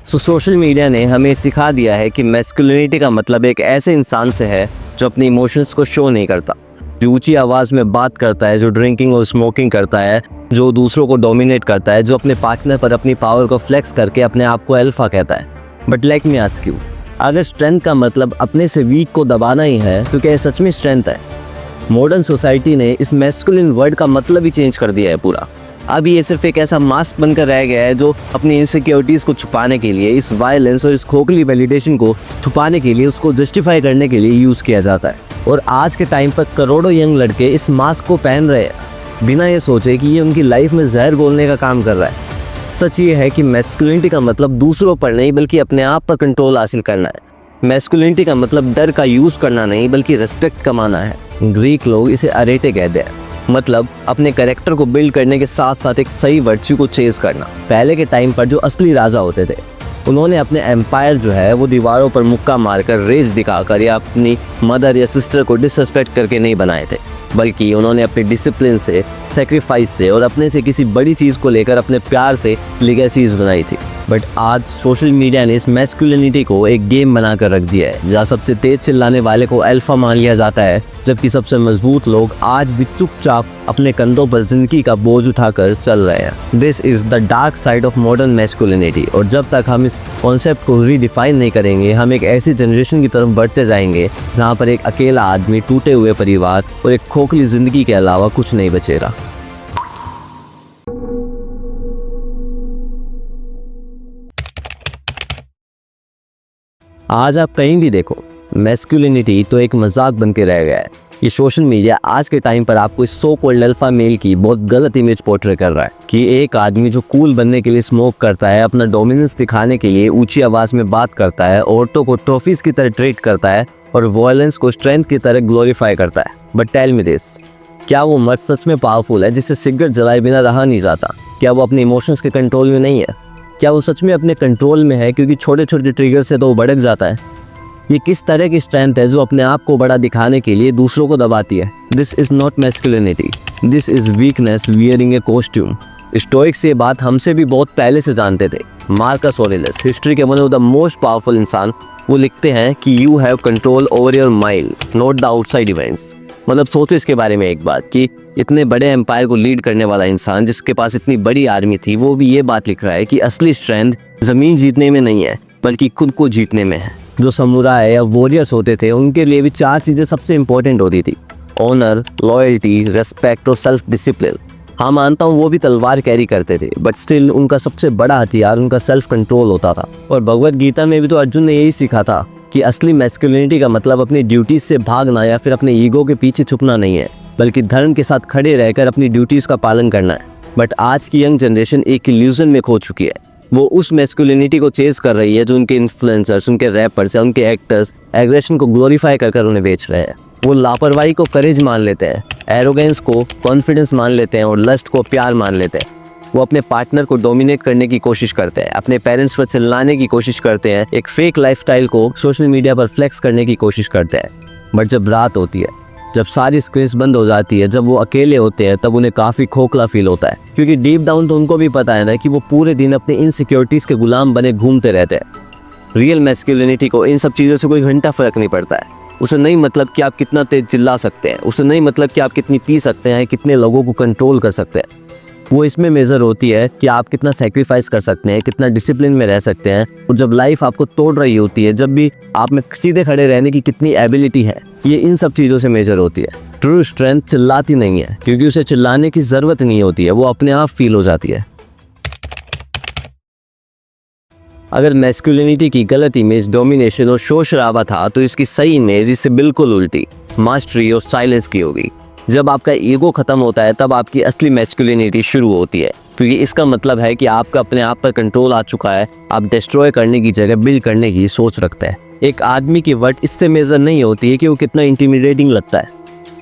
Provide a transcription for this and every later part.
Social media ने हमें सिखा दिया है कि मैस्कुलिनिटी का मतलब एक ऐसे इंसान से है जो अपने इमोशंस को शो नहीं करता, जो ऊंची आवाज़ में बात करता है, जो ड्रिंकिंग और स्मोकिंग करता है, जो दूसरों को डोमिनेट करता है, जो अपने पार्टनर पर अपनी पावर को फ्लेक्स करके अपने आप को अल्फा कहता है। But let me ask you, अगर स्ट्रेंथ का मतलब अपने से वीक को दबाना ही है तो क्या ये सच में स्ट्रेंथ है? मॉडर्न सोसाइटी ने इस मैस्कुलिन वर्ड का मतलब ही चेंज कर दिया है पूरा। अब ये सिर्फ एक ऐसा मास्क बनकर रह गया है जो अपनी इनसिक्योरिटीज़ को छुपाने के लिए, इस वायलेंस और इस खोखली वैलिडेशन को छुपाने के लिए, उसको जस्टिफाई करने के लिए यूज़ किया जाता है। और आज के टाइम पर करोड़ों यंग लड़के इस मास्क को पहन रहे हैं बिना ये सोचे कि ये उनकी लाइफ में जहर घोलने का काम कर रहा है। सच ये है कि मैस्कुलिनिटी का मतलब दूसरों पर नहीं बल्कि अपने आप पर कंट्रोल हासिल करना है। मैस्कुलिनिटी का मतलब डर का यूज़ करना नहीं बल्कि रिस्पेक्ट कमाना है। ग्रीक लोग इसे अरेटे कहते हैं, मतलब अपने कैरेक्टर को बिल्ड करने के साथ साथ एक सही वर्च्यू को चेज करना। पहले के टाइम पर जो असली राजा होते थे उन्होंने अपने एम्पायर जो है वो दीवारों पर मुक्का मारकर, रेस दिखाकर या अपनी मदर या सिस्टर को डिसरिस्पेक्ट करके नहीं बनाए थे, बल्कि उन्होंने अपने डिसिप्लिन से, सेक्रीफाइस से और अपने से किसी बड़ी चीज़ को लेकर अपने प्यार से लेगेसीज बनाई थी। बट आज सोशल मीडिया ने इस मैस्कुलिनिटी को एक गेम बनाकर रख दिया है जहाँ सबसे तेज चिल्लाने वाले को अल्फा मान लिया जाता है, जबकि सबसे मजबूत लोग आज भी चुपचाप अपने कंधों पर जिंदगी का बोझ उठाकर चल रहे हैं। This is the dark side of modern masculinity. और जब तक हम इस कॉन्सेप्ट को रीडिफाइन नहीं करेंगे, हम एक ऐसी जनरेशन की तरफ बढ़ते जाएंगे जहाँ पर एक अकेला आदमी, टूटे हुए परिवार और एक खोखली जिंदगी के अलावा कुछ नहीं बचेगा। आज आप कहीं भी देखो, मैस्कुलिनिटी तो एक मजाक बन के रह गया है। ये सोशल मीडिया आज के टाइम पर आपको इस सो कॉल्ड अल्फा मेल की बहुत गलत इमेज पोर्ट्रे कर रहा है कि एक आदमी जो कूल बनने के लिए स्मोक करता है, अपना डोमिनेंस दिखाने के लिए ऊंची आवाज़ में बात करता है, औरतों को ट्रॉफीज की तरह ट्रीट करता है और वायलेंस को स्ट्रेंथ की तरह ग्लोरीफाई करता है। बट टेल मी दिस, क्या वो मर्द सच में पावरफुल है जिससे सिगरेट जलाए बिना रहा नहीं जाता? क्या वो अपने इमोशंस के कंट्रोल में नहीं है? क्या वो सच में अपने कंट्रोल में है क्योंकि छोटे छोटे ट्रिगर से तो वो भड़क जाता है? ये किस तरह की स्ट्रेंथ है जो अपने आप को बड़ा दिखाने के लिए दूसरों को दबाती है? This is not masculinity, this is weakness wearing A costume. Stoics ये बात हमसे भी बहुत पहले से जानते थे। मार्कस ऑरेलियस, हिस्ट्री के one of the most powerful इंसान, वो लिखते हैं कि you have control over your mind, not the outside events. मतलब सोचो इसके बारे में एक बात कि इतने बड़े एम्पायर को लीड करने वाला इंसान जिसके पास इतनी बड़ी आर्मी थी, वो भी ये बात लिख रहा है कि असली स्ट्रेंथ ज़मीन जीतने में नहीं है बल्कि खुद को जीतने में है। जो समुराय या वॉरियर्स होते थे उनके लिए भी 4 चीज़ें सबसे इंपॉर्टेंट होती थी: ऑनर, लॉयल्टी, रेस्पेक्ट और सेल्फ डिसिप्लिन। हाँ, मानता हूँ वो भी तलवार कैरी करते थे, बट स्टिल उनका सबसे बड़ा हथियार उनका सेल्फ कंट्रोल होता था। और भगवद गीता में भी तो अर्जुन ने यही सीखा था कि असली मैस्कुलिनिटी का मतलब अपनी ड्यूटीज से भागना या फिर अपने ईगो के पीछे छुपना नहीं है, बल्कि धर्म के साथ खड़े रहकर अपनी ड्यूटीज का पालन करना है। बट आज की यंग जनरेशन एक इल्यूजन में खो चुकी है। वो उस मैस्कुलिनिटी को चेज कर रही है जो उनके इन्फ्लुएंसर्स, उनके रैपर्स या उनके एक्टर्स एग्रेशन को ग्लोरीफाई कर उन्हें बेच रहे हैं। वो लापरवाही को करेज मान लेते हैं, एरोगेंस को कॉन्फिडेंस मान लेते हैं और लस्ट को प्यार मान लेते हैं। वो अपने पार्टनर को डोमिनेट करने की कोशिश करते हैं, अपने पेरेंट्स पर चिल्लाने की कोशिश करते हैं, एक फेक लाइफस्टाइल को सोशल मीडिया पर फ्लेक्स करने की कोशिश करते हैं। बट जब रात होती है, जब सारी स्क्रीन्स बंद हो जाती है, जब वो अकेले होते हैं, तब उन्हें काफ़ी खोखला फील होता है, क्योंकि डीप डाउन तो उनको भी पता है ना कि वो पूरे दिन अपने इनसिक्योरिटीज़ के गुलाम बने घूमते रहते हैं। रियल मैस्कुलिनिटी को इन सब चीज़ों से कोई घंटा फ़र्क नहीं पड़ता है। उसे नहीं मतलब कि आप कितना तेज चिल्ला सकते हैं, उसे नहीं मतलब कि आप कितनी पी सकते हैं, कितने लोगों को कंट्रोल कर सकते हैं। वो इसमें मेज़र होती है कि आप कितना सेक्रीफाइस कर सकते हैं, कितना डिसिप्लिन में रह सकते हैं, और जब लाइफ आपको तोड़ रही होती है, जब भी आप में सीधे खड़े रहने की कितनी एबिलिटी है, ये इन सब चीज़ों से मेजर होती है। ट्रू स्ट्रेंथ चिल्लाती नहीं है, क्योंकि उसे चिल्लाने की ज़रूरत नहीं होती है, वो अपने आप फील हो जाती है। अगर मैस्कुलिनिटी की गलत इमेज डोमिनेशन और शोर शराबा था, तो इसकी सही इमेज इससे बिल्कुल उल्टी, मास्टरी और साइलेंस की होगी। जब आपका ईगो खत्म होता है, तब आपकी असली मैस्कुलिनिटी शुरू होती है, क्योंकि इसका मतलब है कि आपका अपने आप पर कंट्रोल आ चुका है। आप डिस्ट्रॉय करने की जगह बिल्ड करने की सोच रखते हैं। एक आदमी की वर्थ इससे मेज़र नहीं होती है कि वो कितना इंटिमिडेटिंग लगता है,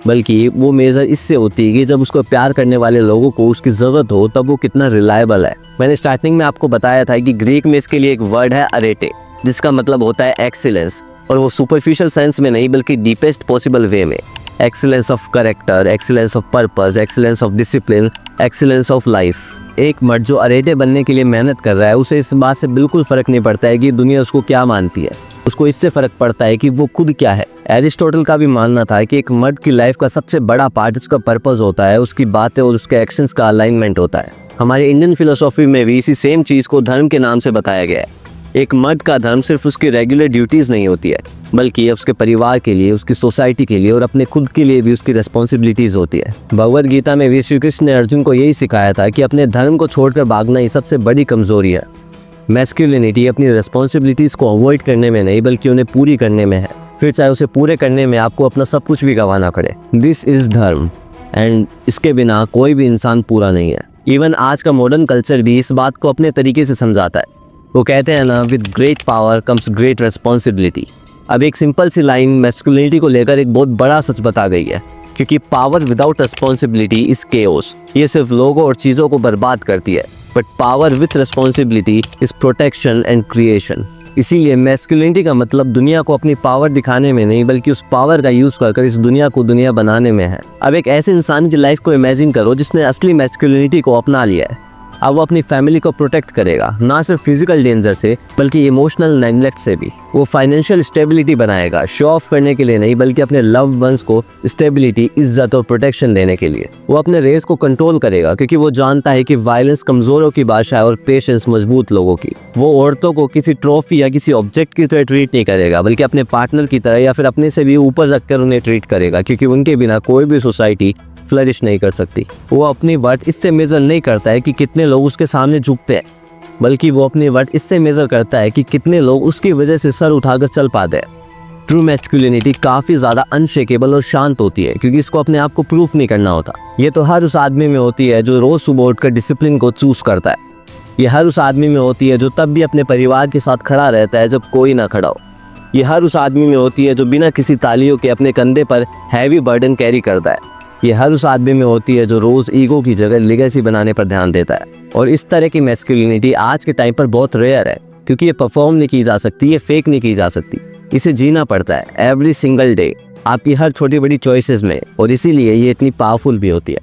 बल्कि वो मेज़र इससे होती है कि जब उसको प्यार करने वाले लोगों को उसकी ज़रूरत हो, तब वो कितना रिलायबल है। मैंने स्टार्टिंग में आपको बताया था कि ग्रीक में इसके लिए एक वर्ड है अरेटे, जिसका मतलब होता है एक्सीलेंस, और वो सुपरफिशियल सेंस में नहीं बल्कि डीपेस्ट पॉसिबल वे में। Excellence of character, excellence of purpose, excellence of discipline, excellence of life. एक मर्द जो अरेटे बनने के लिए मेहनत कर रहा है, उसे इस बात से बिल्कुल फर्क नहीं पड़ता है कि दुनिया उसको क्या मानती है। उसको इससे फर्क पड़ता है कि वो खुद क्या है। एरिस्टोटल का भी मानना था कि एक मर्द की लाइफ का सबसे बड़ा पार्ट उसका पर्पस होता है, उसकी बातें और उसके एक्शंस का अलाइनमेंट होता है। हमारे इंडियन फिलोसॉफी में भी इसी सेम चीज़ को धर्म के नाम से बताया गया है। एक मर्द का धर्म सिर्फ उसकी रेगुलर ड्यूटीज़ नहीं होती है, बल्कि उसके परिवार के लिए, उसकी सोसाइटी के लिए और अपने खुद के लिए भी उसकी रिस्पॉन्सिबिलिटीज़ होती है। भगवद गीता में भी श्री कृष्ण ने अर्जुन को यही सिखाया था कि अपने धर्म को छोड़कर भागना ही सबसे बड़ी कमज़ोरी है। मैस्कुलिनिटी अपनी रिस्पॉन्सिबिलिटीज़ को अवॉइड करने में नहीं, बल्कि उन्हें पूरी करने में है, फिर चाहे उसे पूरे करने में आपको अपना सब कुछ भी गंवाना पड़े। दिस इज़ धर्म, एंड इसके बिना कोई भी इंसान पूरा नहीं है। इवन आज का मॉडर्न कल्चर भी इस बात को अपने तरीके से समझाता है। वो कहते हैं ना, with great power comes great responsibility. अब एक सिंपल सी लाइन मैस्कुलिनिटी को लेकर एक बहुत बड़ा सच बता गई है, क्योंकि power without responsibility is chaos. ये सिर्फ लोगों और चीज़ों को बर्बाद करती है, but power with responsibility is protection and creation. इसीलिए मैस्कुलिनिटी का मतलब दुनिया को अपनी पावर दिखाने में नहीं, बल्कि उस पावर का यूज़ कर इस दुनिया को दुनिया बनाने में है। अब एक ऐसे इंसान की लाइफ को इमेजिन करो जिसने असली मैस्कुलिनिटी को अपना लिया है। अब वो अपनी फैमिली को प्रोटेक्ट करेगा, ना सिर्फ फिजिकल डेंजर से, बल्कि इमोशनल नेग्लेक्ट से भी। वो फाइनेंशियल स्टेबिलिटी बनाएगा, शो ऑफ करने के लिए नहीं, बल्कि अपने लव्ड वंस को स्टेबिलिटी, इज्जत और प्रोटेक्शन देने के लिए। वो अपने रेस को कंट्रोल करेगा, क्योंकि वो जानता है कि वायलेंस कमजोरों की भाषा है और पेशेंस मजबूत लोगों की। वो औरतों को किसी ट्रॉफी या किसी ऑब्जेक्ट की तरह ट्रीट नहीं करेगा, बल्कि अपने पार्टनर की तरह या फिर अपने से भी ऊपर रखकर उन्हें ट्रीट करेगा, क्योंकि उनके बिना कोई भी सोसाइटी फ्लरिश नहीं कर सकती। वो अपनी वर्थ इससे मेजर नहीं करता है कि कितने लोग उसके सामने झुकते हैं, बल्कि वो अपनी वर्थ इससे मेजर करता है कि कितने लोग उसकी वजह से सर उठाकर चल पाते हैं। ट्रू मैस्कुलिनिटी काफ़ी ज़्यादा अनशेकेबल और शांत होती है, क्योंकि इसको अपने आप को प्रूफ नहीं करना होता। ये तो हर उस आदमी में होती है जो रोज़ सुबह उठकर डिसिप्लिन को चूज़ करता है। ये हर उस आदमी में होती है जो तब भी अपने परिवार के साथ खड़ा रहता है जब कोई ना खड़ा हो। ये हर उस आदमी में होती है जो बिना किसी तालियों के अपने कंधे पर हैवी बर्डन कैरी करता है। ये हर उस आदमी में होती है जो रोज़ ईगो की जगह लेगेसी बनाने पर ध्यान देता है। और इस तरह की मैस्कुलिनिटी आज के टाइम पर बहुत रेयर है, क्योंकि ये परफॉर्म नहीं की जा सकती, ये फेक नहीं की जा सकती। इसे जीना पड़ता है एवरी सिंगल डे, आपकी हर छोटी बड़ी चॉइसेस में, और इसीलिए ये इतनी पावरफुल भी होती है।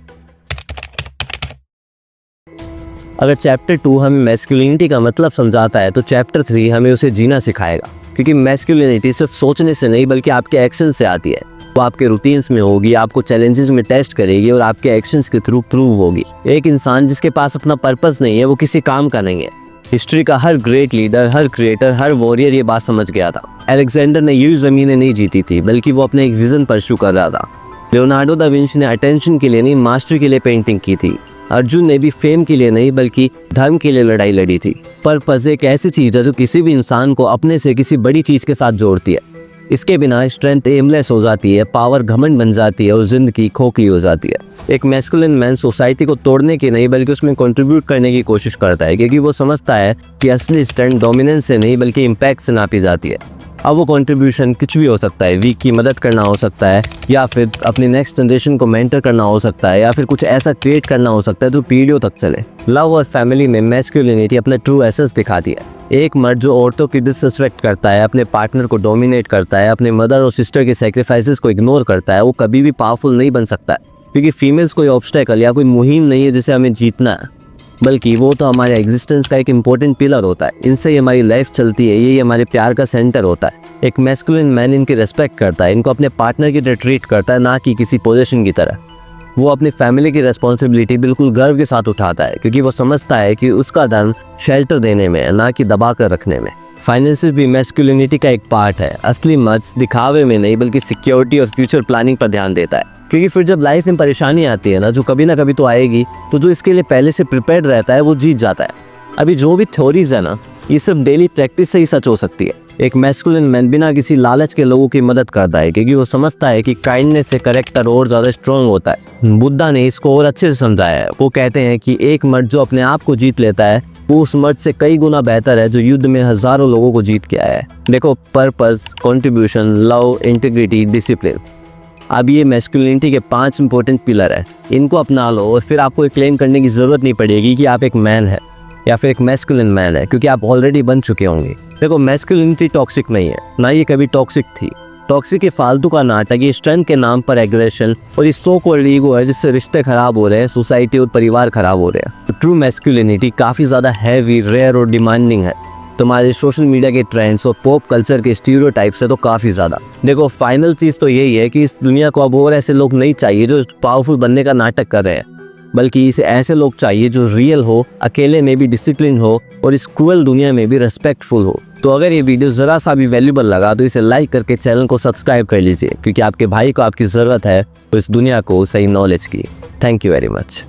अगर चैप्टर 2 हमें मैस्कुलिनिटी का मतलब समझाता है, तो चैप्टर 3 हमें उसे जीना सिखाएगा, क्योंकि मैस्कुलिनिटी सिर्फ सोचने से नहीं, बल्कि आपके एक्शन से आती है। वो आपके रूटीन्स में होगी, आपको चैलेंजेस में टेस्ट करेगी और आपके एक्शंस के थ्रू प्रूव होगी। एक इंसान जिसके पास अपना पर्पस नहीं है, वो किसी काम का नहीं है। हिस्ट्री का हर ग्रेट लीडर, हर क्रिएटर, हर वॉरियर ये बात समझ गया था। अलेक्जेंडर ने यूं ज़मीनें नहीं जीती थी, बल्कि वो अपने एक विजन परस्यू कर रहा था। लियोनार्डो दा विंची ने अटेंशन के लिए नहीं, मास्टरी के लिए पेंटिंग की थी। अर्जुन ने भी फेम के लिए नहीं, बल्कि धर्म के लिए लड़ाई लड़ी थी। पर्पस एक ऐसी चीज़ है जो किसी भी इंसान को अपने से किसी बड़ी चीज़ के साथ जोड़ती है। इसके बिना स्ट्रेंथ एमलेस हो जाती है, पावर घमंड बन जाती है और जिंदगी खोखली हो जाती है। एक मैस्कुलिन मैन सोसाइटी को तोड़ने की नहीं, बल्कि उसमें कंट्रीब्यूट करने की कोशिश करता है, क्योंकि वो समझता है कि असली स्ट्रेंथ डोमिनेंस से नहीं, बल्कि इम्पैक्ट से नापी जाती है। अब वो कंट्रीब्यूशन कुछ भी हो सकता है, वीक की मदद करना हो सकता है, या फिर अपनी नेक्स्ट जनरेशन को मेंटर करना हो सकता है, या फिर कुछ ऐसा क्रिएट करना हो सकता है जो पीढ़ियों तक चले। लव और फैमिली में मैस्कुलिनिटी अपना ट्रू एसेंस दिखाती है। एक मर्द जो औरतों की डिसरिस्पेक्ट करता है, अपने पार्टनर को डोमिनेट करता है, अपने मदर और सिस्टर के सैक्रिफाइसेस को इग्नोर करता है, वो कभी भी पावरफुल नहीं बन सकता है, क्योंकि फीमेल्स कोई ऑब्स्टेकल या कोई मुहिम नहीं है जिसे हमें जीतना है, बल्कि वो तो हमारे एग्जिस्टेंस का एक इम्पोर्टेंट पिलर होता है। इनसे ही हमारी लाइफ चलती है, यही हमारे प्यार का सेंटर होता है। एक मैस्कुलिन मैन इनकी रिस्पेक्ट करता है, इनको अपने पार्टनर की तरह ट्रीट करता है, ना कि किसी पोजीशन की तरह। वो अपनी फैमिली की रिस्पॉन्सिबिलिटी बिल्कुल गर्व के साथ उठाता है, क्योंकि वो समझता है कि उसका धर्म शेल्टर देने में है, ना कि दबा कर रखने में। फाइनेंसिस भी मैस्कुलिनिटी का एक पार्ट है। असली मर्द दिखावे में नहीं, बल्कि सिक्योरिटी और फ्यूचर प्लानिंग पर ध्यान देता है, क्योंकि फिर जब लाइफ में परेशानी आती है ना, जो कभी ना कभी तो आएगी, तो जो इसके लिए पहले से प्रिपेयर्ड रहता है वो जीत जाता है। अभी जो भी थ्योरीज है ना, ये सब डेली प्रैक्टिस से ही सच हो सकती है। एक मैस्कुलिन मैन बिना किसी लालच के लोगों की मदद करता है, क्योंकि वो समझता है कि काइंडनेस से कैरेक्टर और ज़्यादा स्ट्रॉन्ग होता है। बुद्धा ने इसको और अच्छे से समझाया है। वो कहते हैं कि एक मर्द जो अपने आप को जीत लेता है, वो उस मर्द से कई गुना बेहतर है जो युद्ध में हजारों लोगों को जीत के आया है। देखो, purpose, contribution, love, integrity, discipline, अब ये मैस्कुलिनिटी के 5 इंपॉर्टेंट पिलर है। इनको अपना लो और फिर आपको क्लेम करने की ज़रूरत नहीं पड़ेगी कि आप एक मैन है या फिर एक मैस्कुलिन मैन है, क्योंकि आप ऑलरेडी बन चुके होंगे। देखो, मैस्कुलिनिटी टॉक्सिक नहीं है, ना ये कभी टॉक्सिक थी। टॉक्सिक ये फालतू का नाटक, ये स्ट्रेंथ के नाम पर एग्रेशन और ये सो कॉल्ड ईगो है जिससे रिश्ते खराब हो रहे हैं, सोसाइटी और परिवार खराब हो रहे हैं। ट्रू मैस्कुलिनिटी काफ़ी ज़्यादा हैवी, रेयर और डिमांडिंग है। तुम्हारे सोशल मीडिया के ट्रेंड्स और पॉप कल्चर के स्टीरियोटाइप से तो काफ़ी ज़्यादा। देखो, फाइनल चीज़ तो यही है कि इस दुनिया को अब और ऐसे लोग नहीं चाहिए जो पावरफुल बनने का नाटक कर रहे हैं, बल्कि इसे ऐसे लोग चाहिए जो रियल हो, अकेले में भी डिसिप्लिन हो और इस क्रूअल दुनिया में भी रिस्पेक्टफुल हो। तो अगर ये वीडियो ज़रा सा भी वैल्यूबल लगा तो इसे लाइक करके चैनल को सब्सक्राइब कर लीजिए, क्योंकि आपके भाई को आपकी ज़रूरत है तो इस दुनिया को सही नॉलेज की। Thank you very much.